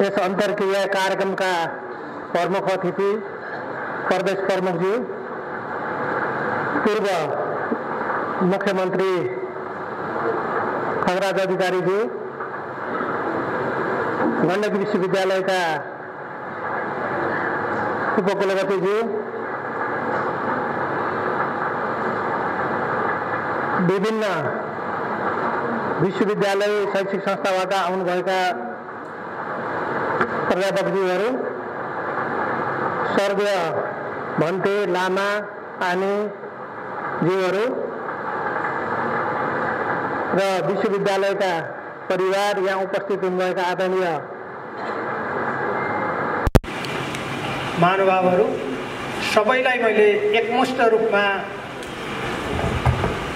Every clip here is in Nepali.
यस अन्तर्क्रिया कार्यक्रमका प्रमुख अतिथि प्रदेश प्रमुखज्यू, पूर्व मुख्यमन्त्री खगराज अधिकारीज्यू, गण्डकी विश्वविद्यालयका उपकुलपतिज्यू, विभिन्न विश्वविद्यालय शैक्षिक संस्थाबाट आउनुभएका प्राध्यापकज्यूहरू, स्वर्गीय भन्ते लामा आनी ज्यूहरू र विश्वविद्यालयका परिवार, यहाँ उपस्थित हुनुभएका आदरणीय महानुभावहरू, सबैलाई मैले एकमुष्ट रूपमा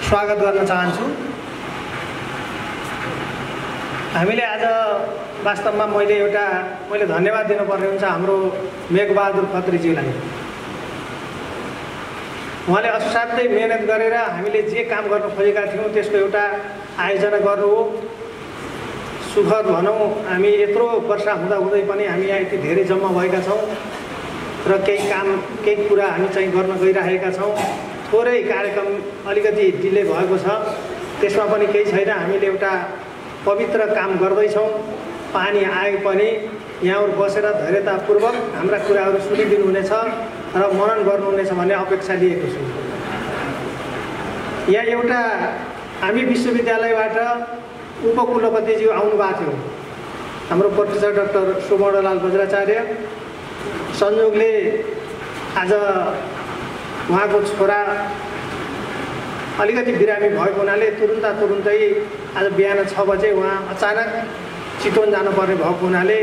स्वागत गर्न चाहन्छु। हामीले आज वास्तवमा मैले धन्यवाद दिनुपर्ने हुन्छ हाम्रो मेघबहादुर खत्रीजीलाई। उहाँले असाध्यै मेहनत गरेर हामीले जे काम गर्न खोजेका थियौँ त्यसको एउटा आयोजना गर्नु हो। सुखद भनौँ, हामी यत्रो वर्ष हुँदाहुँदै पनि हामी यहाँ यति धेरै जम्मा भएका छौँ र केही कुरा हामी चाहिँ गर्न गइरहेका छौँ। थोरै कार्यक्रम अलिकति डिले भएको छ, त्यसमा पनि केही छैन। हामीले एउटा पवित्र काम गर्दैछौँ। पानी आए पनि यहाँहरू बसेर धैर्यतापूर्वक हाम्रा कुराहरू सुनिदिनुहुनेछ र मनन गर्नुहुनेछ भन्ने अपेक्षा लिएको छु। यहाँ एउटा हामी विश्वविद्यालयबाट उपकुलपतिज्यू आउनुभएको थियो, हाम्रो प्रोफेसर डाक्टर सुवर्णलाल बज्राचार्य। संयोगले आज उहाँको छोरा अलिकति बिरामी भएको हुनाले तुरुन्तै आज बिहान 6 बजे उहाँ अचानक चितवन जानुपर्ने भएको हुनाले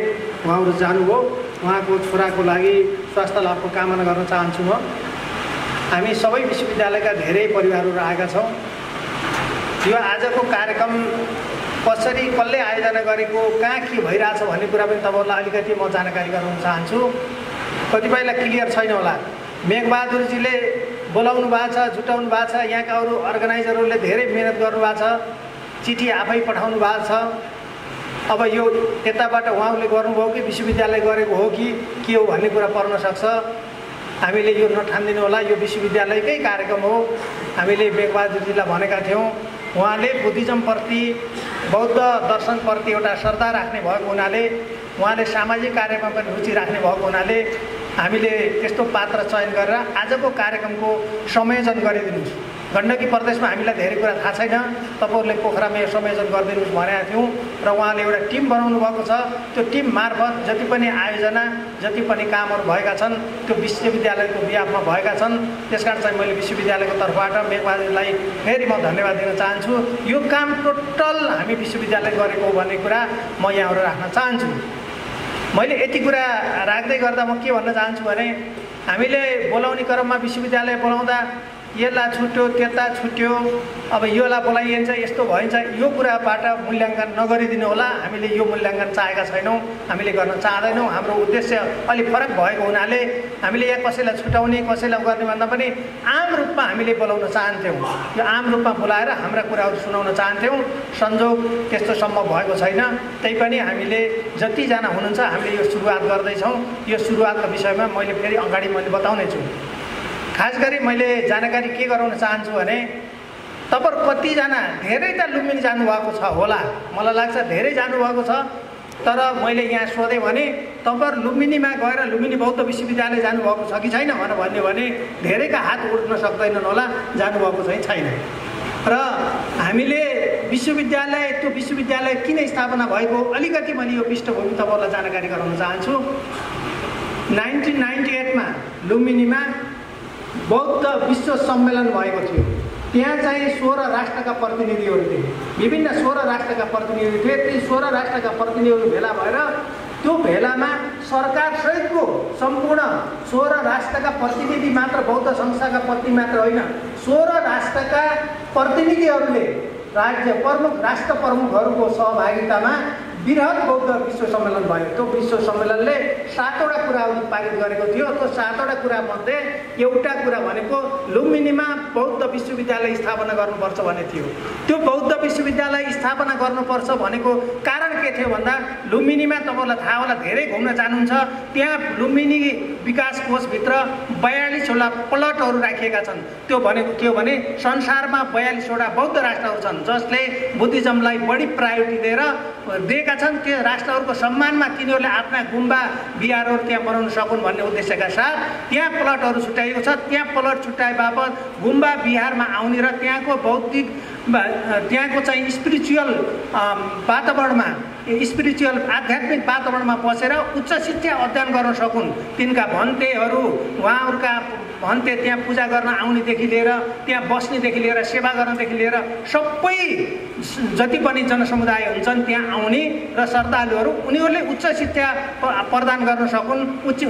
उहाँहरू जानुभयो। उहाँको छोराको लागि स्वास्थ्य लाभको कामना गर्न चाहन्छु म। हामी सबै विश्वविद्यालयका धेरै परिवारहरू आएका छौँ। यो आजको कार्यक्रम कसले आयोजना गरेको, कहाँ के भइरहेछ भन्ने कुरा पनि तपाईँहरूलाई अलिकति म जानकारी गराउन चाहन्छु। कतिपयलाई क्लियर छैन होला। मेघबहादुरजीले बोलाउनु भएको छ, जुटाउनु भएको छ। यहाँका अरू अर्गनाइजरहरूले धेरै मेहनत गर्नुभएको छ, चिठी आफै पठाउनु भएको छ। अब यो यताबाट उहाँहरूले गर्नुभयो कि विश्वविद्यालय गरेको हो कि के हो भन्ने कुरा पर्न सक्छ। हामीले यो नठान्दिनु होला, यो विश्वविद्यालयकै कार्यक्रम हो। हामीले मेघबहादुरजीलाई भनेका थियौँ, उहाँले बुद्धिज्मप्रति, बौद्ध दर्शनप्रति एउटा श्रद्धा राख्ने भएको हुनाले, उहाँले सामाजिक कार्यमा पनि रुचि राख्ने भएको हुनाले हामीले त्यस्तो पात्र चयन गरेर आजको कार्यक्रमको संयोजन गरिदिनुहोस्। गण्डकी प्रदेशमा हामीलाई धेरै कुरा थाहा छैन, तपाईँहरूले पोखरामा यो संयोजन गरिदिनुहोस् भनेका थियौँ र उहाँले एउटा टिम बनाउनु भएको छ। त्यो टिम मार्फत जति पनि आयोजना, जति पनि कामहरू भएका छन् त्यो विश्वविद्यालयको बिहाफमा भएका छन्। त्यसकारण चाहिँ मैले विश्वविद्यालयको तर्फबाट मेघबहादुरलाई फेरि म धन्यवाद दिन चाहन्छु। यो काम टोटल हामी विश्वविद्यालय गरेको हो भन्ने कुरा म यहाँहरू राख्न चाहन्छु। मैले यति कुरा राख्दै गर्दा म के भन्न चाहन्छु भने, हामीले बोलाउने क्रममा विश्वविद्यालय बोलाउँदा यसलाई छुट्यो, त्यता छुट्यो, अब योलाई बोलाइन्छ, यस्तो भइन्छ, यो कुराबाट मूल्याङ्कन नगरिदिनु होला। हामीले यो मूल्याङ्कन चाहेका छैनौँ, हामीले गर्न चाहँदैनौँ। हाम्रो उद्देश्य अलिक फरक भएको हुनाले हामीले यहाँ कसैलाई छुटाउने, कसैलाई गर्ने भन्दा पनि आम रूपमा हामीले बोलाउन चाहन्थ्यौँ। यो आम रूपमा बोलाएर हाम्रा कुराहरू सुनाउन चाहन्थ्यौँ। संजोग त्यस्तो सम्भव भएको छैन। त्यही पनि हामीले जतिजना हुनुहुन्छ हामीले यो सुरुवात गर्दैछौँ। यो सुरुवातको विषयमा मैले फेरि अगाडि बताउने छु। खास गरी मैले जानकारी के गराउन चाहन्छु भने, तपाईहरु कतिजना धेरै त लुम्बिनी जानुभएको छ होला, मलाई लाग्छ धेरै जानुभएको छ। तर मैले यहाँ सोधेँ भने तपाईहरु लुम्बिनीमा गएर लुम्बिनी बौद्ध विश्वविद्यालय जानुभएको छ कि छैन भन्यो भने धेरैका हात उठ्न सक्दैनन् होला, जानुभएको चाहिँ छैन। र हामीले त्यो विश्वविद्यालय किन स्थापना भएको अलिकति मैले यो पृष्ठभूमि तपाईहरुलाई जानकारी गराउन चाहन्छु। 1998 मा लुम्बिनीमा बौद्ध विश्व सम्मेलन भएको थियो। त्यहाँ चाहिँ 16 राष्ट्रका प्रतिनिधिहरू थिए, विभिन्न 16 राष्ट्रका प्रतिनिधि थिए। ती 16 राष्ट्रका प्रतिनिधिहरू भेला भएर त्यो भेलामा सरकार सहितको सम्पूर्ण 16 राष्ट्रका प्रतिनिधि मात्र, बौद्ध संस्थाका प्रतिनिधि मात्र होइन, 16 राष्ट्रका प्रतिनिधिहरूले राज्य प्रमुख, राष्ट्र प्रमुखहरूको सहभागितामा बृहत बौद्ध विश्व सम्मेलन भयो। त्यो विश्व सम्मेलनले 7वटा कुराहरू पारित गरेको थियो। त्यो 7वटा कुरा मध्ये एउटा कुरा भनेको लुम्बिनीमा बौद्ध विश्वविद्यालय स्थापना गर्नुपर्छ भन्ने थियो। त्यो बौद्ध विश्वविद्यालय स्थापना गर्नुपर्छ भनेको कारण के थियो भन्दा लुम्बिनीमा तपाईँलाई थाहा होला धेरै घुम्न जानुहुन्छ त्यहाँ लुम्बिनी विकास कोषभित्र 42वटा प्लटहरू राखिएका छन्। त्यो भनेको के हो भने संसारमा 42वटा बौद्ध राष्ट्रहरू छन् जसले बुद्धिज्मलाई बढी प्रायोरिटी दिएका छन्। त्यो राष्ट्रहरूको सम्मानमा तिनीहरूले आफ्ना गुम्बा बिहारहरू त्यहाँ बनाउन सकुन् भन्ने उद्देश्यका साथ त्यहाँ प्लटहरू छुट्याइएको छ। त्यहाँ प्लट छुट्याए बापत गुम्बा बिहारमा आउने र त्यहाँको बौद्धिक त्यहाँको चाहिँ स्पिरिचुअल वातावरणमा स्पिरिचुअल आध्यात्मिक वातावरणमा बसेर उच्च शिक्षा अध्ययन गर्न सकुन्। तिनका भन्तेहरू उहाँहरूका भन्ते त्यहाँ पूजा गर्न आउनेदेखि लिएर त्यहाँ बस्नेदेखि लिएर सेवा गर्नदेखि लिएर सबै जति पनि जनसमुदाय हुन्छन् त्यहाँ आउने र श्रद्धालुहरू उनीहरूले उच्च शिक्षा प्रदान गर्न सकुन्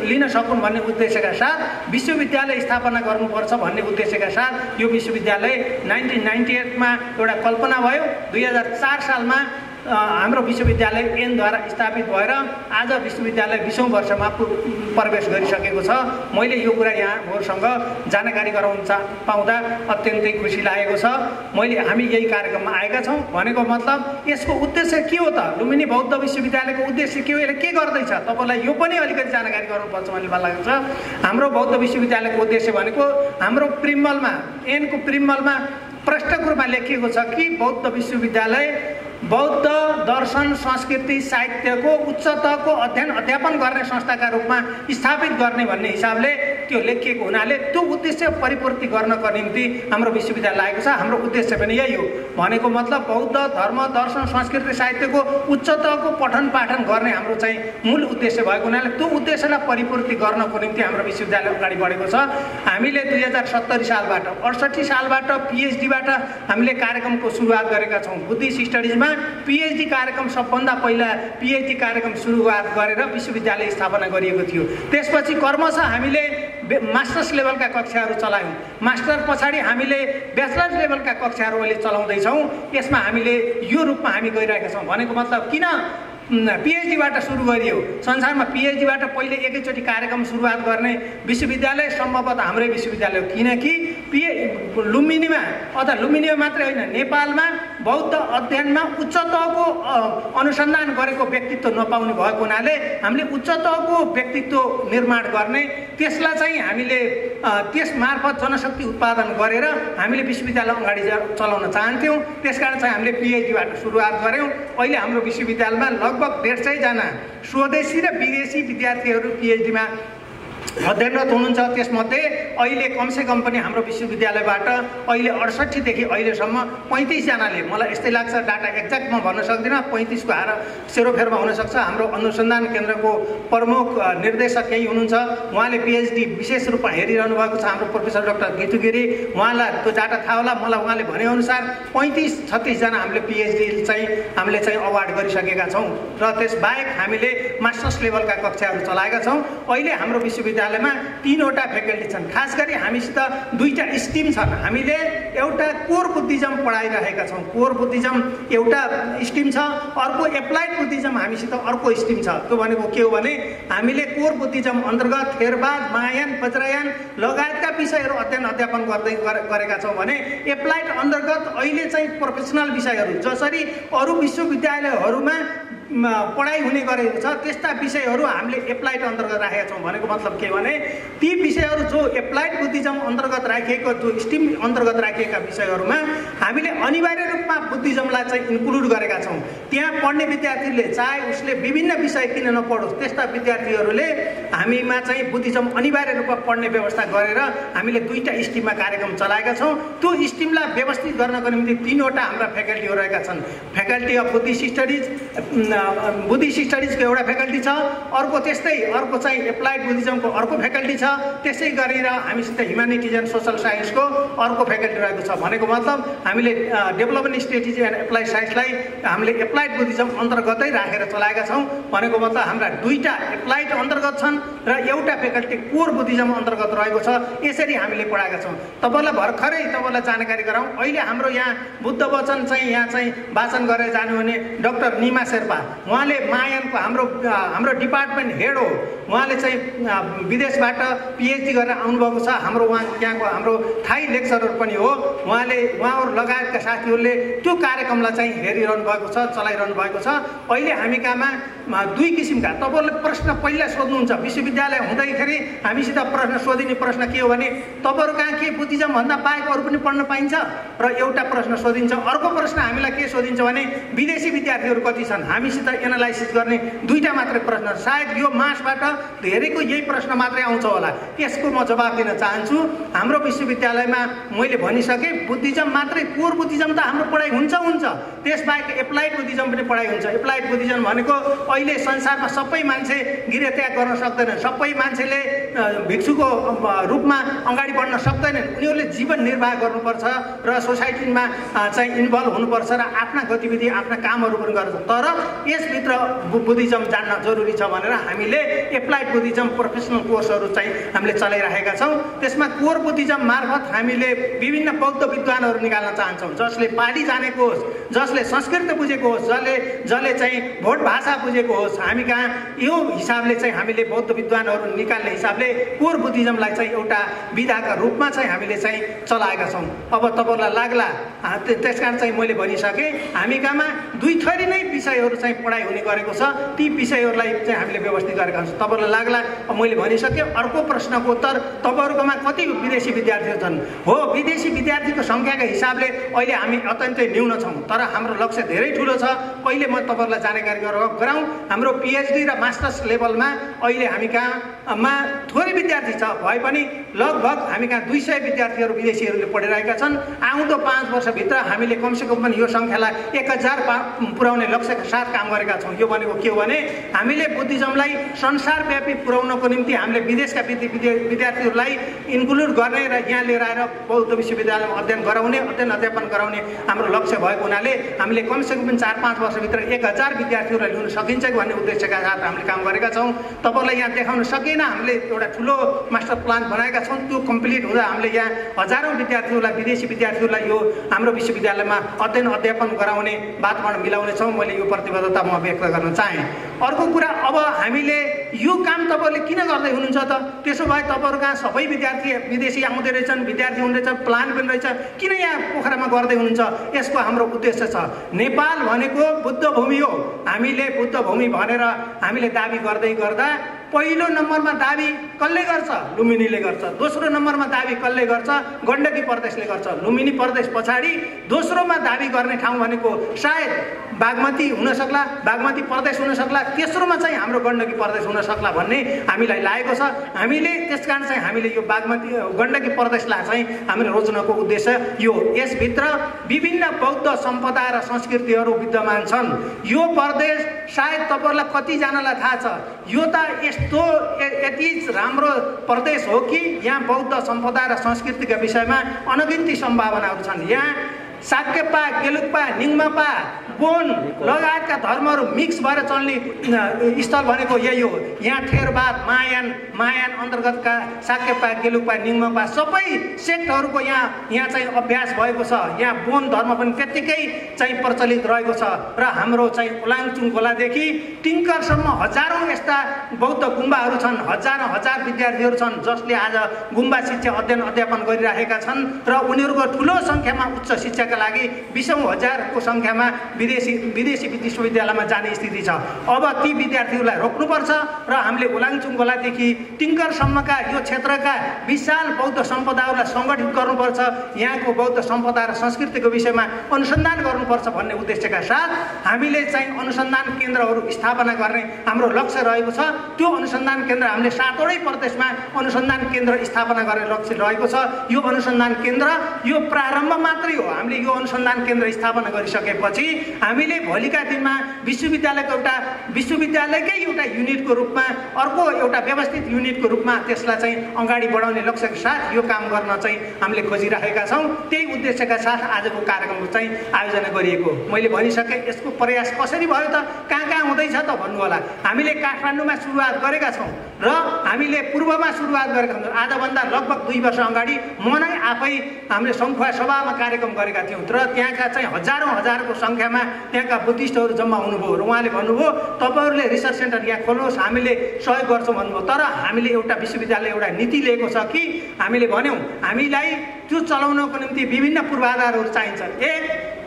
लिन सकुन् भन्ने उद्देश्यका साथ विश्वविद्यालय स्थापना गर्नुपर्छ भन्ने उद्देश्यका साथ यो विश्वविद्यालय 1998 मा एउटा कल्पना भयो। 2004 सालमा हाम्रो विश्वविद्यालय ऐनद्वारा स्थापित भएर आज विश्वविद्यालय 20औं वर्षमा प्रवेश गरिसकेको छ। मैले यो कुरा यहाँहरूसँग जानकारी गराउन पाउँदा अत्यन्तै खुसी लागेको छ। हामी यही कार्यक्रममा आएका छौँ। भनेको मतलब यसको उद्देश्य के हो त? लुम्बिनी बौद्ध विश्वविद्यालयको उद्देश्य के हो, यसले के गर्दैछ, तपाईँलाई यो पनि अलिकति जानकारी गराउनुपर्छ भन्ने मलाई लाग्छ। हाम्रो बौद्ध विश्वविद्यालयको उद्देश्य भनेको हाम्रो प्रिमलमा ऐनको प्रिमलमा प्रष्ट रूपमा लेखिएको छ कि बौद्ध विश्वविद्यालय बौद्ध दर्शन संस्कृति साहित्यको उच्चतरको अध्ययन अध्यापन गर्ने संस्थाका रूपमा स्थापित गर्ने भन्ने हिसाबले त्यो लेखिएको हुनाले त्यो उद्देश्य परिपूर्ति गर्नको निम्ति हाम्रो विश्वविद्यालय आएको छ। हाम्रो उद्देश्य पनि यही हो। भनेको मतलब बौद्ध धर्म दर्शन संस्कृति साहित्यको उच्चतरको पठन पाठन गर्ने हाम्रो चाहिँ मूल उद्देश्य भएको हुनाले त्यो उद्देश्यलाई परिपूर्ति गर्नको निम्ति हाम्रो विश्वविद्यालय अगाडि बढेको छ। हामीले 2070 सालबाट 68 सालबाट पीएचडीबाट हामीले कार्यक्रमको सुरुवात गरेका छौँ। बुद्धिस्ट स्टडिजमा पीएचडी कार्यक्रम सबभन्दा पहिला पीएचडी कार्यक्रम सुरुवात गरेर विश्वविद्यालय स्थापना गरिएको थियो। त्यसपछि क्रमशः हामीले मास्टर्स लेभलका कक्षाहरू चलायौँ। मास्टर पछाडि हामीले ब्याचलर लेभलका कक्षाहरू अहिले चलाउँदैछौँ। यसमा हामीले यो रूपमा हामी गइरहेका छौँ। भनेको मतलब किन पीएचडीबाट सुरु गरियो? संसारमा पीएचडीबाट पहिले एकैचोटि कार्यक्रम सुरुवात गर्ने विश्वविद्यालय सम्भवतः हाम्रै विश्वविद्यालय हो। किनकि लुम्बिनीमा अथवा लुम्बिनीमा मात्रै होइन नेपालमा बौद्ध अध्ययनमा उच्चतरको अनुसन्धान गरेको व्यक्तित्व नपाउने भएको हुनाले हामीले उच्चतरको व्यक्तित्व निर्माण गर्ने त्यसलाई चाहिँ हामीले त्यस मार्फत जनशक्ति उत्पादन गरेर हामीले विश्वविद्यालय अगाडि चलाउन चाहन्थ्यौँ। त्यसकारण चाहिँ हामीले पीएचडीबाट सुरुवात गऱ्यौँ। अहिले हाम्रो विश्वविद्यालयमा लगभग 150 जना स्वदेशी र विदेशी विद्यार्थीहरू पीएचडीमा अध्ययनरत हुनुहुन्छ। त्यसमध्ये अहिले कमसेकम पनि हाम्रो विश्वविद्यालयबाट अहिले 68 देखि अहिलेसम्म 35 जनाले, मलाई यस्तै लाग्छ डाटा एक्ज्याक्ट म भन्न सक्दिनँ, 35 को हार सेरोफेरमा हुनसक्छ। हाम्रो अनुसन्धान केन्द्रको प्रमुख निर्देशक यही हुनुहुन्छ। उहाँले पीएचडी विशेष रूपमा हेरिरहनु भएको छ, हाम्रो प्रोफेसर डाक्टर गीतु गिरी। उहाँलाई त्यो डाटा थाहा होला। मलाई उहाँले भनेअनुसार 35-36 जना हामीले पीएचडी हामीले अवार्ड गरिसकेका छौँ। र त्यसबाहेक हामीले मास्टर्स लेभलका कक्षाहरू चलाएका छौँ। अहिले हाम्रो विश्वविद्यालयमा 3वटा फ्याकल्टी छन्। खास गरी हामीसित 2टा स्ट्रिम छन्। हामीले एउटा कोर बुद्धिज्म पढाइरहेका छौँ। कोर बुद्धिज्म एउटा स्ट्रिम छ, अर्को एप्लाइड बुद्धिज्म हामीसित अर्को स्ट्रिम छ। त्यो भनेको के हो भने हामीले कोर बुद्धिज्म अन्तर्गत थेरवाद, महायान, वज्रयान लगायतका विषयहरू अध्ययन गरेका छौँ भने एप्लाइड अन्तर्गत अहिले चाहिँ प्रोफेसनल विषयहरू जसरी अरू विश्वविद्यालयहरूमा पढाइ हुने गरेको छ त्यस्ता विषयहरू हामीले एप्लाइड अन्तर्गत राखेका छौँ। भनेको मतलब के भने ती विषयहरू जो एप्लाइड बुद्धिज्म अन्तर्गत राखिएको जो स्ट्रिम अन्तर्गत राखिएका विषयहरूमा हामीले अनिवार्य रूपमा बुद्धिज्मलाई चाहिँ इन्क्लुड गरेका छौँ। त्यहाँ पढ्ने विद्यार्थीले चाहे उसले विभिन्न विषय किन नपढोस् त्यस्ता विद्यार्थीहरूले हामीमा चाहिँ बुद्धिज्म अनिवार्य रूपमा पढ्ने व्यवस्था गरेर हामीले 2टा स्ट्रिममा कार्यक्रम चलाएका छौँ। त्यो स्ट्रिमलाई व्यवस्थित गर्नको निम्ति 3वटा हाम्रा फ्याकल्टीहरू रहेका छन्। Faculty of Buddhist studies, Buddhist स्टडिजको एउटा फ्याकल्टी छ, अर्को त्यस्तै अर्को चाहिँ एप्लाइड बुद्धिज्मको अर्को फ्याकल्टी छ। त्यसै गरेर हामीसित ह्युम्यानिटिज एन्ड सोसल साइन्सको अर्को फ्याकल्टी रहेको छ। भनेको मतलब हामीले डेभलपमेन्ट स्ट्रेटेजी एन्ड एप्लाइड साइन्सलाई हामीले एप्लाइड बुद्धिज्म अन्तर्गतै राखेर चलाएका छौँ। भनेको मतलब हाम्रा 2टा एप्लाइड अन्तर्गत छन् र एउटा फ्याकल्टी कोर बुद्धिज्म अन्तर्गत रहेको छ। यसरी हामीले पढाएका छौँ। तपाईँलाई भर्खरै तपाईँलाई जानकारी गराउँ, अहिले हाम्रो यहाँ बुद्ध वचन चाहिँ यहाँ चाहिँ वाचन गरेर जानु भने डाक्टर निमा शेर्पा, उहाँले मायानको हाम्रो डिपार्टमेन्ट हेड हो, उहाँले चाहिँ विदेशबाट पिएचडी गरेर आउनुभएको छ। हाम्रो उहाँ त्यहाँको हाम्रो थाई लेक्चरर पनि हो। उहाँहरू लगायतका साथीहरूले त्यो कार्यक्रमलाई चाहिँ हेरिरहनु भएको छ, चलाइरहनु भएको छ। अहिले हामी कहाँमा दुई किसिमका तपाईँहरूले प्रश्न पहिला सोध्नुहुन्छ। विश्वविद्यालय हुँदैखेरि हामीसित प्रश्न सोधिने प्रश्न के हो भने तपाईँहरू कहाँ के बुद्धिज्म भन्दा बाहेक अरू पनि पढ्न पाइन्छ र एउटा प्रश्न सोधिन्छ। अर्को प्रश्न हामीलाई के सोधिन्छ भने विदेशी विद्यार्थीहरू कति छन्, हामीसित एनालाइसिस गर्ने दुईवटा मात्रै प्रश्न। सायद यो मासबाट धेरैको यही प्रश्न मात्रै आउँछ होला। यसको म जवाब दिन चाहन्छु। हाम्रो विश्वविद्यालयमा मैले भनिसकेँ, बुद्धिज्म मात्रै कोर बुद्धिज्म त हाम्रो पढाइ हुन्छ, त्यसबाहेक एप्लाइड बुद्धिज्म पनि पढाइ हुन्छ। एप्लाइड बुद्धिज्म भनेको अहिले संसारमा सबै मान्छे गृहत्याग गर्न सक्दैनन्, सबै मान्छेले भिक्षुको रूपमा अगाडि बढ्न सक्दैनन्। उनीहरूले जीवन निर्वाह गर्नुपर्छ र सोसाइटीमा चाहिँ इन्भल्भ हुनुपर्छ र आफ्ना गतिविधि आफ्ना कामहरू पनि गर्छ। तर यसभित्र बुद्धिज्म जान्न जरुरी छ भनेर हामीले एप्लाइड बुद्धिज्म प्रोफेसनल कोर्सहरू चाहिँ हामीले चलाइरहेका छौँ। त्यसमा कोर बुद्धिज्म मार्फत हामीले विभिन्न बौद्ध विद्वानहरू निकाल्न चाहन्छौँ, जसले पाली जानेको होस्, जसले संस्कृत बुझेको होस्, जसले चाहिँ भोट भाषा बुझेको होस्। हामी कहाँ यो हिसाबले चाहिँ हामीले बौद्ध विद्वानहरू निकाल्ने हिसाबले कोर बुद्धिज्मलाई चाहिँ एउटा विधाका रूपमा चाहिँ हामीले चाहिँ चलाएका छौँ। अब तपाईँलाई लाग्ला, त्यस कारण चाहिँ मैले भनिसकेँ, हामी कहाँमा दुई थरी नै विषयहरू चाहिँ पढाइ हुने गरेको छ। ती विषयहरूलाई चाहिँ हामीले व्यवस्थित गरेका छौँ। तपाईँलाई लाग्ला, मैले भनिसकेँ। अर्को प्रश्नको उत्तर, तपाईँहरूकोमा कति विदेशी विद्यार्थीहरू छन्? हो, विदेशी विद्यार्थीको सङ्ख्याको हिसाबले अहिले हामी अत्यन्तै न्यून छौँ, तर हाम्रो लक्ष्य धेरै ठुलो छ। अहिले म तपाईँहरूलाई जानकारी गराउँ, हाम्रो पिएचडी र मास्टर्स लेभलमा अहिले हामी कहाँमा थोरै विद्यार्थी छ भए पनि लगभग हामी कहाँ 200 विद्यार्थीहरू विदेशीहरूले पढिरहेका छन्। आउँदो 5 वर्षभित्र हामीले कमसेकम पनि यो सङ्ख्यालाई 1000 पुर्याउने लक्ष्यका साथ काम गरेका छौँ। यो भनेको के हो भने हामीले बुद्धिज्मलाई संसारव्यापी पुर्याउनको निम्ति हामीले विदेशका विद्यार्थीहरूलाई इन्क्लुड गर्ने र यहाँ लिएर आएर बौद्ध विश्वविद्यालयमा अध्ययन गराउने हाम्रो लक्ष्य भएको हुनाले हामीले कमसेकम पनि 4-5 वर्षभित्र 1000 विद्यार्थीहरूलाई ल्याउन सकिन्छ कि भन्ने उद्देश्यका साथ हामीले काम गरेका छौँ। तपाईँलाई यहाँ देखाउन सकेन, हामीले एउटा ठुलो मास्टर प्लान बनाएका छौँ। त्यो कम्प्लिट हुँदा हामीले यहाँ हजारौँ विद्यार्थीहरूलाई, विदेशी विद्यार्थीहरूलाई यो हाम्रो विश्वविद्यालयमा अध्ययन गराउने वातावरण मिलाउनेछौँ। मैले यो प्रतिबद्धता म व्यक्त गर्न चाहेँ। अर्को कुरा, अब हामीले यो काम तपाईँहरूले किन गर्दै हुनुहुन्छ त? त्यसो भए तपाईँहरू कहाँ सबै विद्यार्थी विदेशी आउँदै रहेछन्, विद्यार्थी हुँदै रहेछ, प्लान पनि रहेछ, किन यहाँ पोखरामा गर्दै हुनुहुन्छ? यसको हाम्रो उद्देश्य छ। नेपाल भनेको बुद्ध भूमि हो। हामीले बुद्ध भूमि भनेर हामीले दाबी गर्दै गर्दा पहिलो नम्बरमा दाबी कसले गर्छ? लुम्बिनीले गर्छ। दोस्रो नम्बरमा दाबी कसले गर्छ? गण्डकी प्रदेशले गर्छ। लुम्बिनी प्रदेश पछाडि दोस्रोमा दाबी गर्ने ठाउँ भनेको सायद बागमती हुन सक्ला, बागमती प्रदेश हुन सक्ला, तेस्रोमा चाहिँ हाम्रो गण्डकी प्रदेश हुन सक्ला भन्ने हामीलाई लागेको छ। हामीले त्यसकारण चाहिँ हामीले यो गण्डकी प्रदेशलाई चाहिँ हामीले रोज्नको उद्देश्य यो। यसभित्र विभिन्न बौद्ध सम्पदा र संस्कृतिहरू विद्यमान छन्। यो प्रदेश सायद तपाईँहरूलाई कतिजनालाई थाहा छ, यो त यति राम्रो प्रदेश हो कि यहाँ बौद्ध सम्पदा र संस्कृतिका विषयमा अनगिन्ती सम्भावनाहरू छन्। यहाँ साकेपा, गेलुक्पा, निङ्मापा, बोन लगायतका धर्महरू मिक्स भएर चल्ने स्थल भनेको यही हो। यहाँ थेरवाद, मायान अन्तर्गतका साकेपा, गेलुक्पा, निङ्मापा सबै सेक्टहरूको यहाँ चाहिँ अभ्यास भएको छ। यहाँ बोन धर्म पनि त्यत्तिकै चाहिँ प्रचलित रहेको छ र हाम्रो चाहिँ ओलाङचुङ खोलादेखि टिङ्करसम्म हजारौँ यस्ता बौद्ध गुम्बाहरू छन्। हजार विद्यार्थीहरू छन् जसले आज गुम्बा शिक्षा अध्ययन गरिरहेका छन् र उनीहरूको ठुलो सङ्ख्यामा उच्च शिक्षाका लागि 20औं हजारको सङ्ख्यामा विदेशी विश्वविद्यालयमा जाने स्थिति छ। अब ती विद्यार्थीहरूलाई रोक्नुपर्छ र हामीले ओलाङचुङ खोलादेखि टिङ्करसम्मका यो क्षेत्रका विशाल बौद्ध सम्पदाहरूलाई सङ्गठित गर्नुपर्छ। यहाँको बौद्ध सम्पदा र संस्कृतिको विषयमा अनुसन्धान गर्नुपर्छ भन्ने उद्देश्यका साथ हामीले चाहिँ अनुसन्धान केन्द्रहरू स्थापना गर्ने हाम्रो लक्ष्य रहेको छ। त्यो अनुसन्धान केन्द्र हामीले 7वटै प्रदेशमा अनुसन्धान केन्द्र स्थापना गर्ने लक्ष्य रहेको छ। यो अनुसन्धान केन्द्र यो प्रारम्भ मात्रै हो। हामीले यो अनुसन्धान केन्द्र स्थापना गरिसकेपछि हामीले भोलिका दिनमा विश्वविद्यालयकै एउटा युनिटको रूपमा अर्को एउटा व्यवस्थित युनिटको रूपमा त्यसलाई चाहिँ अगाडि बढाउने लक्ष्यका साथ यो काम गर्न चाहिँ हामीले खोजिराखेका छौँ। त्यही उद्देश्यका साथ आजको कार्यक्रम चाहिँ आयोजना गरिएको। मैले भनिसकेँ यसको प्रयास कसरी भयो त, कहाँ हुँदैछ त भन्नु होला। हामीले काठमाडौँमा सुरुवात गरेका छौँ र हामीले पूर्वमा सुरुवात गरेका छौँ। आजभन्दा लगभग 2 वर्ष अगाडि म नै आफै हामीले सङ्खुवा सभामा कार्यक्रम गरेका थियौँ र त्यहाँका चाहिँ हजारौँको सङ्ख्यामा त्यहाँका बुद्धिस्टहरू जम्मा हुनुभयो र उहाँले भन्नुभयो तपाईँहरूले रिसर्च सेन्टर यहाँ खोल्नुहोस्, हामीले सहयोग गर्छौँ भन्नुभयो। तर हामीले एउटा विश्वविद्यालय एउटा नीति लिएको छ कि हामीले भन्यौँ हामीलाई त्यो चलाउनको निम्ति विभिन्न पूर्वाधारहरू चाहिन्छ।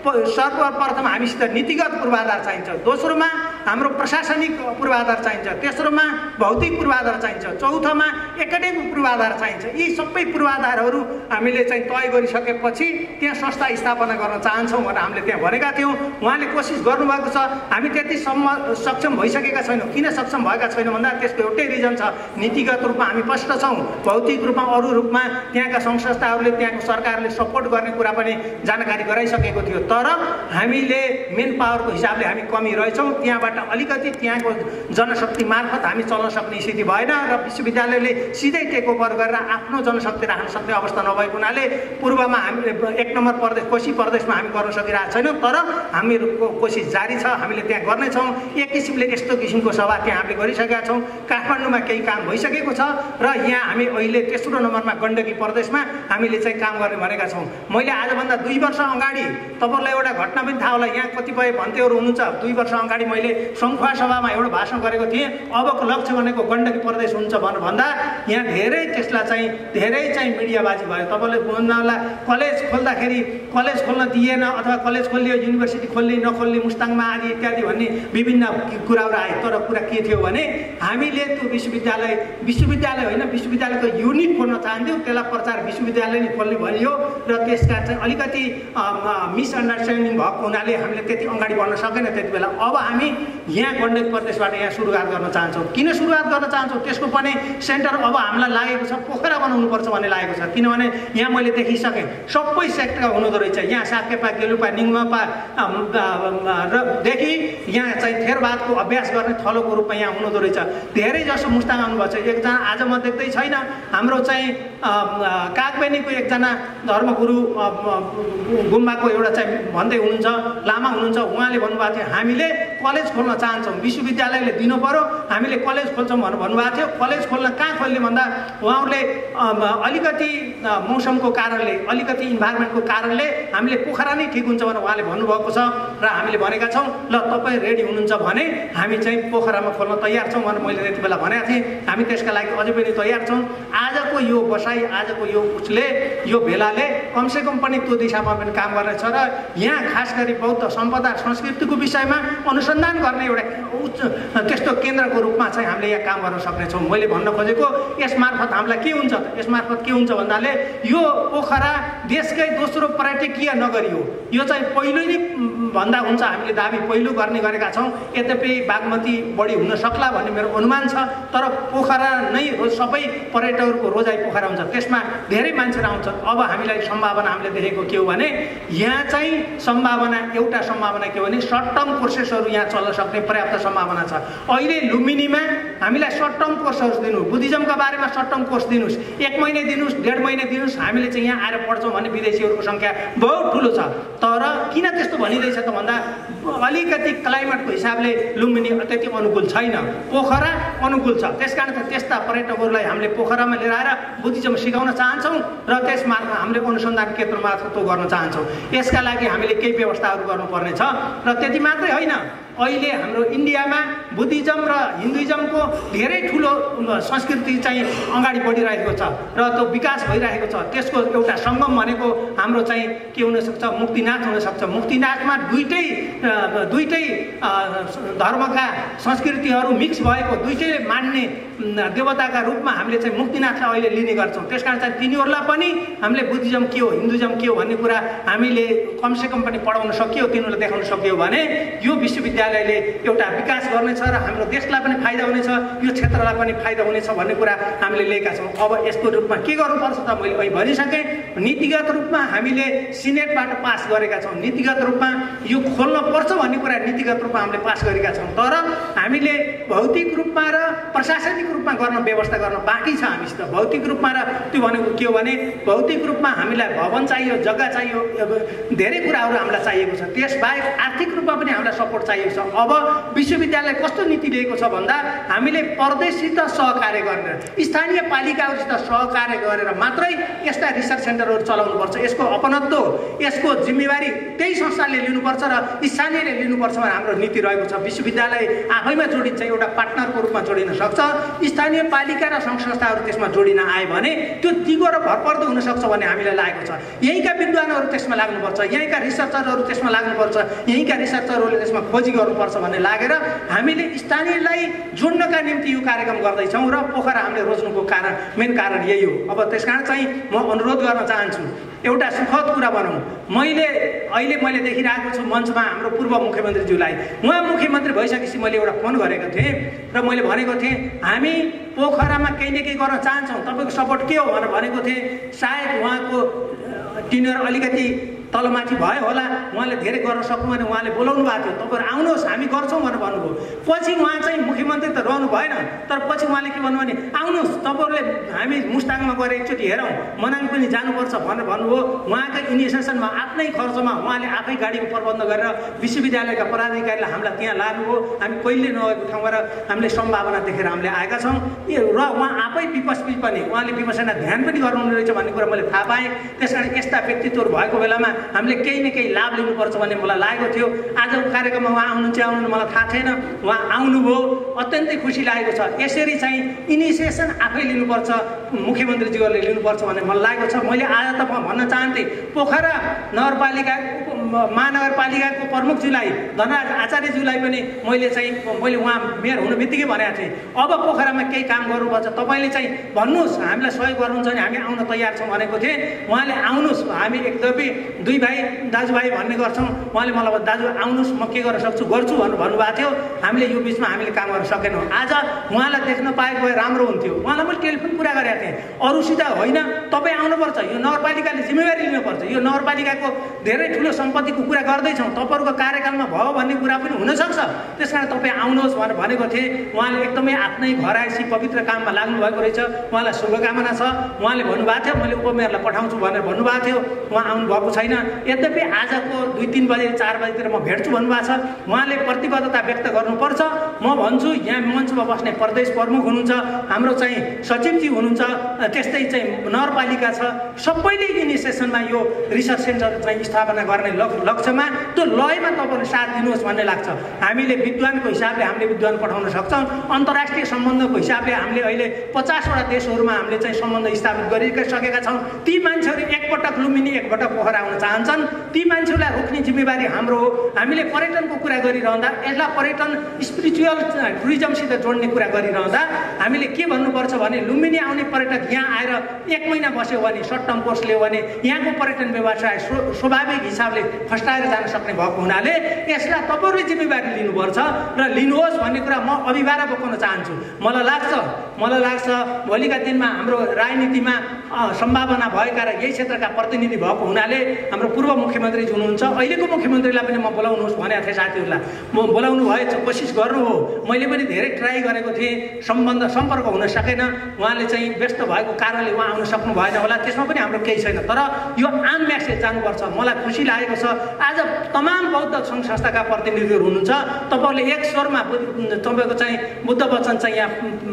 सर्वप्रथम हामीसित नीतिगत पूर्वाधार चाहिन्छ, दोस्रोमा हाम्रो प्रशासनिक पूर्वाधार चाहिन्छ, तेस्रोमा भौतिक पूर्वाधार चाहिन्छ, चौथोमा एकाडेमिक पूर्वाधार चाहिन्छ। यी सबै पूर्वाधारहरू हामीले चाहिँ तय गरिसकेपछि त्यहाँ संस्था स्थापना गर्न चाहन्छौँ भनेर हामीले त्यहाँ भनेका थियौँ। उहाँले कोसिस गर्नुभएको छ, हामी त्यतिसम्म सक्षम भइसकेका छैनौँ। किन सक्षम भएका छैनौँ भन्दा त्यसको एउटै रिजन छ, नीतिगत रूपमा हामी स्पष्ट छौँ, भौतिक रूपमा अरू रूपमा त्यहाँका सङ्घ संस्थाहरूले त्यहाँको सरकारले सपोर्ट गर्ने कुरा पनि जानकारी गराइसकेको थियो। तर हामीले मेन पावरको हिसाबले हामी कमी रहेछौँ। त्यहाँबाट अलिकति त्यहाँको जनशक्ति मार्फत हामी चल्न सक्ने स्थिति भएन र विश्वविद्यालयले सिधै टेक ओभर गरेर आफ्नो जनशक्ति राख्न सक्ने अवस्था नभएको हुनाले पूर्वमा हामीले 1 नम्बर प्रदेश कोशी प्रदेशमा हामी गर्न सकिरहेको छैनौँ। तर हामीहरूको कोसिस जारी छ, हामीले त्यहाँ गर्नेछौँ। एक किसिमले यस्तो किसिमको सभा त्यहाँ हामीले गरिसकेका छौँ। काठमाडौँमा केही काम भइसकेको छ र यहाँ हामी अहिले तेस्रो नम्बरमा गण्डकी प्रदेशमा हामीले चाहिँ काम गर्ने भनेका छौँ। मैले आजभन्दा 2 वर्ष अगाडि तपाईँहरूलाई एउटा घटना पनि थाहा होला, यहाँ कतिपय भन्तेहरू हुनुहुन्छ। 2 वर्ष अगाडि मैले सङ्खुवा सभामा एउटा भाषण गरेको थिएँ, अबको लक्ष्य भनेको गण्डकी प्रदेश हुन्छ भनेर भन्दा यहाँ धेरै चाहिँ मिडियाबाजी भयो। तपाईँले भन्नु होला कलेज खोल्दाखेरि कलेज खोल्न दिएन अथवा कलेज खोलियो युनिभर्सिटी खोल्ने नखोल्ने मुस्ताङमा आदि इत्यादि भन्ने विभिन्न कुराहरू आए। तर कुरा के थियो भने हामीले त्यो विश्वविद्यालय होइन विश्वविद्यालयको युनिट खोल्न चाहन्थ्यौँ, त्यसलाई प्रचार विश्वविद्यालय नै खोल्ने भनियो र त्यसका चाहिँ अलिकति मिसअन्डरस्ट्यान्डिङ भएको हुनाले हामीले त्यति अगाडि बढ्न सकेन त्यति बेला। अब हामी यहाँ गण्डकी प्रदेशबाट यहाँ सुरुवात गर्न चाहन्छौँ। किन सुरुवात गर्न चाहन्छौँ त्यसको पनि सेन्टर अब हामीलाई लागेको छ पोखरा बनाउनुपर्छ भन्ने लागेको छ। किनभने यहाँ मैले देखिसकेँ सबै सेक्टरका हुनुहुँदो रहेछ। यहाँ साकेपा गेलुपा निङमापा देखि यहाँ चाहिँ थेरवादको अभ्यास गर्ने थलोको रूपमा यहाँ हुनुहुँदो रहेछ। धेरै जसो मुस्ताङ आउनुभएको छ। एकजना आज म देख्दै छैन, हाम्रो चाहिँ कागबेनीको एकजना धर्मगुरु गुम्बाको एउटा चाहिँ भन्दै हुनुहुन्छ, लामा हुनुहुन्छ, उहाँले भन्नुभएको थियो हामीले कलेज खोल्न चाहन्छौँ, विश्वविद्यालयले दिनु पर्यो, हामीले कलेज खोल्छौँ भनेर भन्नुभएको थियो। कलेज खोल्न कहाँ खोल्ने भन्दा उहाँहरूले अलिकति मौसमको कारणले अलिकति इन्भाइरोमेन्टको कारणले हामीले पोखरा नै ठिक हुन्छ भनेर उहाँले भन्नुभएको छ र हामीले भनेका छौँ ल तपाईँ रेडी हुनुहुन्छ भने हामी चाहिँ पोखरामा खोल्न तयार छौँ भनेर मैले त्यति बेला भनेको थिएँ। हामी त्यसका लागि अझै पनि तयार छौँ। आजको यो बसाइ आजको यो यो भेलाले कमसेकम पनि त्यो दिशामा पनि काम गर्नेछ र यहाँ खास गरी बौद्ध सम्पदा संस्कृतिको विषयमा अनुसन्धान गर्ने एउटा त्यस्तो केन्द्रको रूपमा चाहिँ हामीले यहाँ काम गर्न सक्नेछौँ। मैले भन्न खोजेको यसमार्फत हामीलाई के हुन्छ त, यसमार्फत के हुन्छ भन्नाले यो पोखरा देशकै दोस्रो पर्यटकीय नगरी हो। यो चाहिँ पहिलो नै भन्दा हुन्छ, हामीले दाबी पहिलो गर्ने गरेका छौँ। यद्यपि बागमती बढी हुन सक्ला भन्ने मेरो अनुमान छ, तर पोखरा नै सबै पर्यटकहरूको रोजाइ पोखरा हुन्छ, त्यसमा धेरै मान्छेहरू आउँछन्। अब हामीलाई सम्भावना हामीले देखेको के हो भने यहाँ चाहिँ एउटा सम्भावना के हो भने सर्ट टर्म कोर्सेसहरू यहाँ चल्न सक्ने पर्याप्त सम्भावना छ। अहिले लुम्बिनीमा हामीलाई सर्ट टर्म कोर्सहरू दिनु, बुद्धिज्मका बारेमा सर्ट टर्म कोर्स दिनुहोस्, 1 महिना दिनुहोस्, 1.5 महिना दिनुहोस्, हामीले चाहिँ यहाँ आएर पढ्छौँ भन्ने विदेशीहरूको सङ्ख्या बहुत ठुलो छ। तर किन त्यस्तो भनिँदैछ त भन्दा अलिकति क्लाइमेटको हिसाबले लुम्बिनी त्यति अनुकूल छैन, पोखरा अनुकूल छ। त्यसकारण त्यस्ता पर्यटकहरूलाई हामीले पोखरामा लिएर आएर बुद्धिज्म सिकाउन चाहन्छौँ र त्यसमा हामीले अनुसन्धान केन्द्र मार्फत गर्न चाहन्छौँ। यसका लागि हामीले केही व्यवस्थाहरू गर्नुपर्ने छ र त्यति मात्रै होइन, अहिले हाम्रो इन्डियामा बुद्धिज्म र हिन्दुइज्मको धेरै ठुलो संस्कृति चाहिँ अगाडि बढिरहेको छ र त्यो विकास भइरहेको छ। त्यसको एउटा सङ्गम भनेको हाम्रो चाहिँ के हुनसक्छ, मुक्तिनाथ हुनसक्छ। मुक्तिनाथमा दुईटै धर्मका संस्कृतिहरू मिक्स भएको, दुईटै मान्ने देवताका रूपमा हामीले चाहिँ मुक्तिनाथलाई अहिले लिने गर्छौँ। त्यसकारण चाहिँ तिनीहरूलाई पनि हामीले बुद्धिज्म के हो हिन्दुइज्म के हो भन्ने कुरा हामीले कमसेकम पनि पढाउन सकियो, तिनीहरूलाई देखाउन सकियो भने यो विश्वविद्यालय विश्वविद्यालयले एउटा विकास गर्नेछ र हाम्रो देशलाई पनि फाइदा हुनेछ, यो क्षेत्रलाई पनि फाइदा हुनेछ भन्ने कुरा हामीले लिएका छौँ। अब यसको रूपमा के गर्नुपर्छ त मैले अहिले भनिसकेँ। नीतिगत रूपमा हामीले सिनेटबाट पास गरेका छौँ, नीतिगत रूपमा यो खोल्न पर्छ भन्ने कुरा नीतिगत रूपमा हामीले पास गरेका छौँ। तर हामीले भौतिक रूपमा र प्रशासनिक रूपमा गर्न व्यवस्था गर्न बाँकी छ हामीसित। भौतिक रूपमा र त्यो भनेको के हो भने भौतिक रूपमा हामीलाई भवन चाहियो, जग्गा चाहियो, धेरै कुराहरू हामीलाई चाहिएको छ। त्यसबाहेक आर्थिक रूपमा पनि हामीलाई सपोर्ट चाहिएको छ। अब विश्वविद्यालय कस्तो नीति लिएको छ भन्दा हामीले प्रदेशसित सहकार्य गरेर, स्थानीय पालिकाहरूसित सहकार्य गरेर मात्रै यस्ता रिसर्च सेन्टरहरू चलाउनुपर्छ। यसको अपनत्व, यसको जिम्मेवारी त्यही संस्थाले लिनुपर्छ र स्थानीयले लिनुपर्छ भनेर हाम्रो नीति रहेको छ। विश्वविद्यालय आफैमा जोडिन्छ, एउटा पार्टनरको रूपमा जोडिन सक्छ। स्थानीय पालिका र सङ्घ संस्थाहरू त्यसमा जोडिन आयो भने त्यो दिगो र भरपर्दो हुनसक्छ भन्ने हामीलाई लागेको छ। यहीँका विद्वानहरू त्यसमा लाग्नुपर्छ, यहीँका रिसर्चरहरू त्यसमा लाग्नुपर्छ, यहीँका रिसर्चरहरूले त्यसमा खोजी गर्नुपर्छ भन्ने लागेर हामीले स्थानीयलाई जोड्नका निम्ति यो कार्यक्रम गर्दैछौँ र पोखरा हामीले रोज्नुको मेन कारण यही हो। अब त्यसकारण चाहिँ म अनुरोध गर्न चाहन्छु, एउटा सुखद कुरा भनौँ। मैले देखिरहेको छु मञ्चमा हाम्रो पूर्व मुख्यमन्त्रीज्यूलाई, उहाँ मुख्यमन्त्री भइसकेपछि मैले एउटा फोन गरेको थिएँ र मैले भनेको थिएँ हामी पोखरामा केही न केही गर्न चाहन्छौँ, तपाईँको सपोर्ट के हो भनेर भनेको थिएँ। सायद उहाँको टिनर अलिकति तलमाथि भयो होला, उहाँले धेरै गर्न सक्नु भने उहाँले बोलाउनु भएको थियो, तपाईँहरू आउनुहोस् हामी गर्छौँ भनेर भन्नुभयो। पछि उहाँ चाहिँ मुख्यमन्त्री त रहनु भएन, तर पछि उहाँले के भन्नु भने आउनुहोस् तपाईँहरूले हामी मुस्ताङमा गएर एकचोटि हेरौँ, मनाङ पनि जानुपर्छ भनेर भन्नुभयो। उहाँका इनिसिएसनमा आफ्नै खर्चमा उहाँले आफै गाडीको प्रबन्ध गरेर विश्वविद्यालयका पदाधिकारीलाई हामीलाई त्यहाँ लानुभयो। हामी कहिले नगएको ठाउँबाट हामीले सम्भावना देखेर हामीले आएका छौँ र उहाँ आफै विपक्षी पनि उहाँले विपक्षमा ध्यान पनि गर्नुहुने रहेछ भन्ने कुरा मैले थाहा पाएँ। त्यस कारण यस्ता व्यक्तित्वहरू भएको बेलामा हामीले केही न केही लाभ लिनुपर्छ भन्ने मलाई लागेको थियो। आजको कार्यक्रममा उहाँ आउनुहुन्छ आउनु मलाई थाहा थिएन, उहाँ आउनुभयो, अत्यन्तै खुसी लागेको छ। यसरी चाहिँ इनिसिएसन आफै लिनुपर्छ, मुख्यमन्त्रीज्यूहरूले लिनुपर्छ भन्ने मलाई लागेको छ। मैले आज त भन्न चाहन्थेँ पोखरा महानगरपालिकाको प्रमुखज्यूलाई धनराज आचार्यज्यूलाई पनि मैले उहाँ मेयर हुनु बित्तिकै भनेको थिएँ अब पोखरामा केही काम गर्नुपर्छ, तपाईँले चाहिँ भन्नुहोस् हामीलाई सहयोग गर्नुहुन्छ भने हामी आउन तयार छौँ भनेको थिएँ। उहाँले आउनुहोस्, हामी एकदमै दुई भाइ दाजुभाइ भन्ने गर्छौँ। उहाँले मलाई दाजु आउनुहोस् म के गर्न सक्छु गर्छु भनेर भन्नुभएको थियो। हामीले यो बिचमा हामीले काम गर्न सकेनौँ। आज उहाँलाई देख्न पाएको भए राम्रो हुन्थ्यो। उहाँलाई मैले टेलिफोन कुरा गरेको थिएँ, अरूसित होइन तपाईँ आउनुपर्छ, यो नगरपालिकाले जिम्मेवारी लिनुपर्छ। यो नगरपालिकाको धेरै ठुलो सम्पत्तिको कुरा गर्दैछौँ, तपाईँहरूको कार्यकालमा भयो भन्ने कुरा पनि हुनसक्छ, त्यस कारण तपाईँ आउनुहोस् भनेर भनेको थिएँ। उहाँले एकदमै आफ्नै घर आएपछि पवित्र काममा लाग्नु भएको रहेछ, उहाँलाई शुभकामना छ। उहाँले भन्नुभएको थियो मैले उपमेयरलाई पठाउँछु भनेर भन्नुभएको थियो, उहाँ आउनुभएको छैन। यद्यपि आजको 2-3 बजे 4 बजेतिर म भेट्छु भन्नुभएको छ। उहाँले प्रतिबद्धता व्यक्त गर्नुपर्छ। म भन्छु यहाँ मञ्चमा बस्ने प्रदेश प्रमुख हुनुहुन्छ, हाम्रो चाहिँ सचिवजी हुनुहुन्छ, त्यस्तै चाहिँ नगरपालिका छ, सबैले इनिसिएसनमा यो रिसर्च सेन्टर चाहिँ स्थापना गर्ने लक्ष्यमा त्यो लयमा तपाईँले साथ दिनुहोस् भन्ने लाग्छ। हामीले विद्वानको हिसाबले हामीले विद्वान पठाउन सक्छौँ। अन्तर्राष्ट्रिय सम्बन्धको हिसाबले हामीले अहिले 50 वटा देशहरूमा हामीले चाहिँ सम्बन्ध स्थापित गरिसकेका छौँ। ती मान्छेहरू एकपटक लुम्बिनी एकपटक पोखरा आउन चाहन्छन्, ती मान्छेहरूलाई रोक्ने जिम्मेवारी हाम्रो हो। हामीले पर्यटनको कुरा गरिरहँदा यसलाई पर्यटन स्पिरिचुअल टुरिज्मसित जोड्ने कुरा गरिरहँदा हामीले के भन्नुपर्छ भने लुम्बिनी आउने पर्यटक यहाँ आएर 1 महिना बस्यो भने सर्ट टर्म कोर्स लियो भने यहाँको पर्यटन व्यवसाय स्वाभाविक हिसाबले फस्टाएर जान सक्ने भएको हुनाले यसलाई तपाईँहरूले जिम्मेवारी लिनुपर्छ र लिनुहोस् भन्ने कुरा म अभिभावक बोक्न चाहन्छु। मलाई लाग्छ भोलिका दिनमा हाम्रो राजनीतिमा सम्भावना भएका र यही क्षेत्रका प्रतिनिधि भएको हुनाले हाम्रो पूर्व मुख्यमन्त्री हुनुहुन्छ, अहिलेको मुख्यमन्त्रीलाई पनि म बोलाउनुहोस् भनेको थिएँ साथीहरूलाई। म बोलाउनु भएछ, कोसिस गर्नु हो, मैले पनि धेरै ट्राई गरेको थिएँ, सम्पर्क हुन सकेन। उहाँले चाहिँ व्यस्त भएको कारणले उहाँ आउन सक्नु भएन होला, त्यसमा पनि हाम्रो केही छैन। तर यो आम म्यासेज जानुपर्छ। मलाई खुसी लागेको छ आज तमाम बौद्ध सङ्घ संस्थाका प्रतिनिधिहरू हुनुहुन्छ, तपाईँहरूले एक स्वरमा तपाईँको चाहिँ बुद्ध वचन चाहिँ यहाँ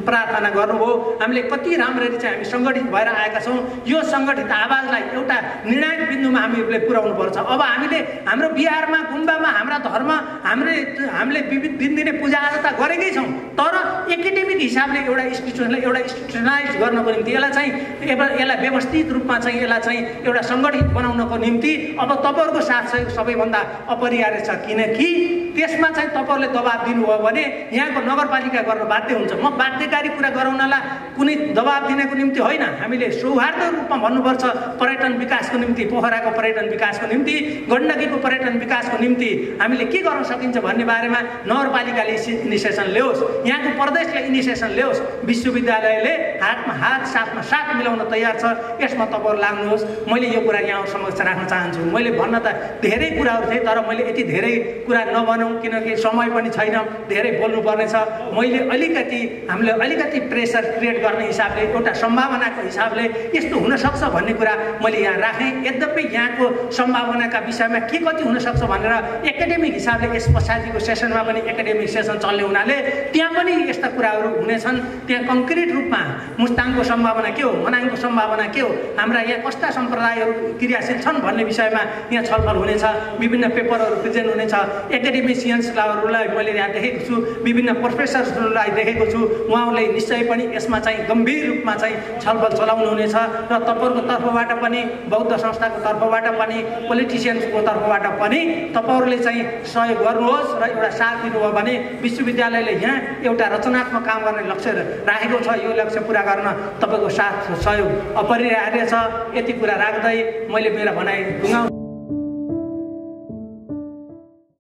प्रार्थना गर्नुभयो। हामीले कति राम्ररी चाहिँ हामी सङ्गठित भएर आएका छौँ। यो सङ्गठित आवाजलाई एउटा निर्णायक बिन्दुमा हामीले पुर्याउनु पर्छ। अब हामीले हाम्रो बिहारमा गुम्बामा हाम्रा धर्म हामीले विविध दिनदिने पूजाआजा त गरेकै छौँ, तर एकाडेमिक हिसाबले एउटा इन्स्टिट्युसनलाइज गर्नको निम्ति यसलाई व्यवस्थित रूपमा चाहिँ यसलाई चाहिँ एउटा सङ्गठित बनाउनको निम्ति अब तपाईँहरूको साथ चाहिँ सबैभन्दा अपरिहार्य छ। किनकि त्यसमा चाहिँ तपाईँहरूले दबाब दिनुभयो भने यहाँको नगरपालिका गर्न बाध्य हुन्छ। म बाध्यकारी कुरा गराउनलाई कुनै दबाब दिनको निम्ति होइन, हामीले सौहार्द रूपमा भन्नुपर्छ। पर्यटन विकासको निम्ति, पोखराको पर्यटन विकासको निम्ति, गण्डकीको पर्यटन विकासको निम्ति हामीले के गर्न सकिन्छ भन्ने बारेमा नगरपालिकाले इनिसिएसन ल्याओस्, यहाँको प्रदेशले इनिसिएसन ल्याओस्, विश्वविद्यालयले हातमा हात साथमा साथ मिलाउन तयार छ। यसमा तपाईँहरू लाग्नुहोस्। मैले यो कुरा यहाँ समक्ष राख्न चाहन्छु। मैले भन्न त धेरै कुराहरू थिए, तर मैले यति धेरै कुरा नभनौँ किनकि समय पनि छैन, धेरै बोल्नुपर्ने छ। हामीले अलिकति प्रेसर क्रिएट गर्ने हिसाबले, एउटा सम्भावनाको हिसाबले यस्तो हुनसक्छ भन्ने कुरा मैले यहाँ राखेँ। यद्यपि यहाँको सम्भावनाका विषयमा के कति हुनसक्छ भनेर एकाडेमिक हिसाबले यस पछाडिको सेसनमा पनि एकाडेमिक सेसन चल्ने हुनाले त्यहाँ पनि यस्ता कुराहरू हुनेछन्। त्यहाँ कङ्क्रिट रूपमा मुस्ताङको सम्भावना के हो, मनाङको सम्भावना के हो, हाम्रा यहाँ कस्ता सम्प्रदायहरू क्रियाशील छन् भन्ने विषयमा यहाँ छलफल हुनेछ। विभिन्न पेपरहरू प्रेजेन्ट हुनेछ। एकाडेमिसियन्सहरूलाई मैले यहाँ देखेको छु, विभिन्न प्रोफेसर्सहरूलाई देखेको छु। उहाँहरूले निश्चय पनि यसमा चाहिँ गम्भीर रूपमा चाहिँ छलफल चलाउनु हुनेछ र तपाईँहरूको तर्फबाट पनि, बौद्ध संस्थाको तर्फबाट पनि, पोलिटिसियन्सको तर्फबाट पनि तपाईँहरूले चाहिँ सहयोग गर्नुहोस् र एउटा साथ दिनुभयो भने विश्वविद्यालयले यहाँ एउटा रचनात्मक काम गर्ने लक्ष्य राखेको छ। यो लक्ष्य पुरा गर्न तपाईँको साथ सहयोग अपरिहार्य छ। यति कुरा राख्दै मैले मेरो भनाइ टुङ्गाउँछु।